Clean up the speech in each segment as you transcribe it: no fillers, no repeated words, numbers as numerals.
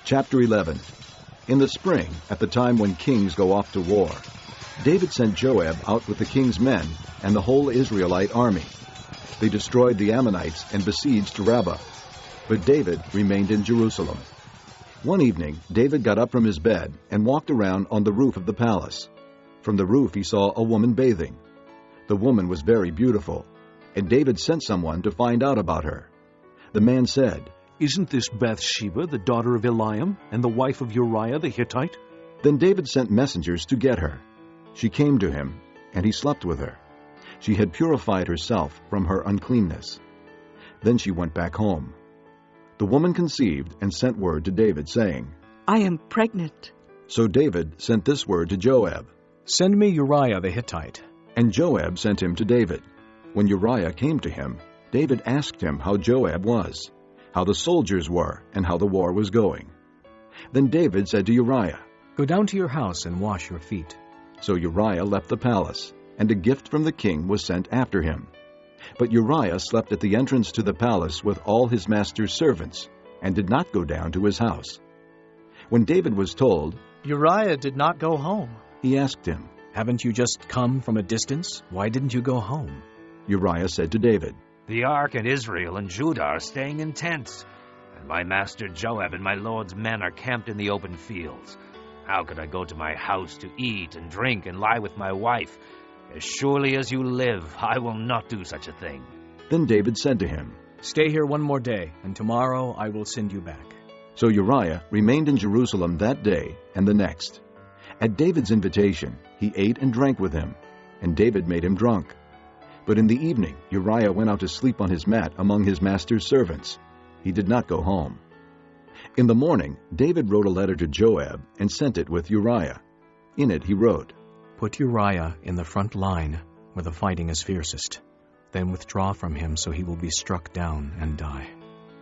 Chapter 11. In the spring, at the time when kings go off to war, David sent Joab out with the king's men and the whole Israelite army. They destroyed the Ammonites and besieged Rabbah, but David remained in Jerusalem. One evening, David got up from his bed and walked around on the roof of the palace. From the roof he saw a woman bathing. The woman was very beautiful, and David sent someone to find out about her. The man said, "Isn't this Bathsheba, the daughter of Eliam, and the wife of Uriah the Hittite?" Then David sent messengers to get her. She came to him, and he slept with her. She had purified herself from her uncleanness. Then she went back home. The woman conceived and sent word to David, saying, "I am pregnant." So David sent this word to Joab. "Send me Uriah the Hittite." And Joab sent him to David. When Uriah came to him, David asked him how Joab was, how the soldiers were, and how the war was going. Then David said to Uriah, "Go down to your house and wash your feet." So Uriah left the palace, and a gift from the king was sent after him. But Uriah slept at the entrance to the palace with all his master's servants, and did not go down to his house. When David was told, "Uriah did not go home," he asked him, "Haven't you just come from a distance? Why didn't you go home?" Uriah said to David, "The ark and Israel and Judah are staying in tents, and my master Joab and my lord's men are camped in the open fields. How could I go to my house to eat and drink and lie with my wife? As surely as you live, I will not do such a thing." Then David said to him, "Stay here one more day, and tomorrow I will send you back." So Uriah remained in Jerusalem that day and the next. At David's invitation, he ate and drank with him, and David made him drunk. But in the evening, Uriah went out to sleep on his mat among his master's servants. He did not go home. In the morning, David wrote a letter to Joab and sent it with Uriah. In it he wrote, "Put Uriah in the front line where the fighting is fiercest. Then withdraw from him so he will be struck down and die."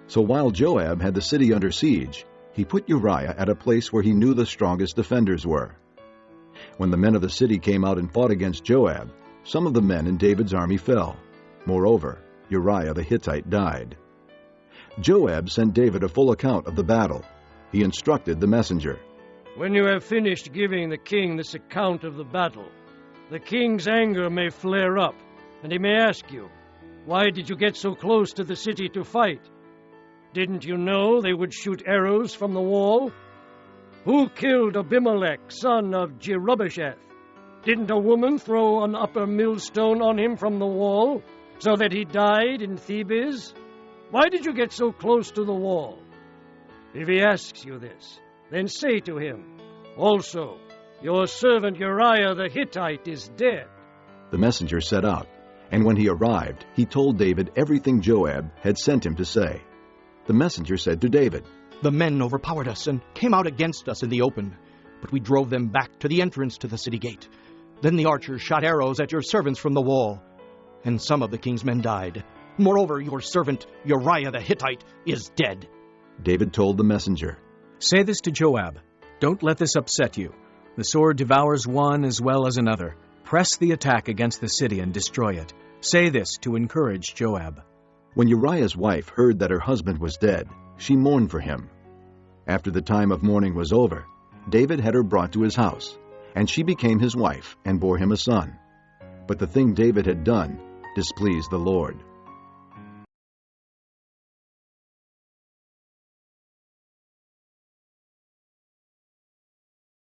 So while Joab had the city under siege, he put Uriah at a place where he knew the strongest defenders were. When the men of the city came out and fought against Joab, some of the men in David's army fell. Moreover, Uriah the Hittite died. Joab sent David a full account of the battle. He instructed the messenger, "When you have finished giving the king this account of the battle, the king's anger may flare up, and he may ask you, 'Why did you get so close to the city to fight? Didn't you know they would shoot arrows from the wall? Who killed Abimelech, son of Jerubbesheth? Didn't a woman throw an upper millstone on him from the wall, so that he died in Thebes? Why did you get so close to the wall?' If he asks you this, then say to him, 'Also, your servant Uriah the Hittite is dead.'" The messenger set out, and when he arrived, he told David everything Joab had sent him to say. The messenger said to David, "The men overpowered us and came out against us in the open, but we drove them back to the entrance to the city gate. Then the archers shot arrows at your servants from the wall, and some of the king's men died. Moreover, your servant Uriah the Hittite is dead." David told the messenger, "Say this to Joab. Don't let this upset you. The sword devours one as well as another. Press the attack against the city and destroy it. Say this to encourage Joab." When Uriah's wife heard that her husband was dead, she mourned for him. After the time of mourning was over, David had her brought to his house, and she became his wife and bore him a son. But the thing David had done displeased the Lord.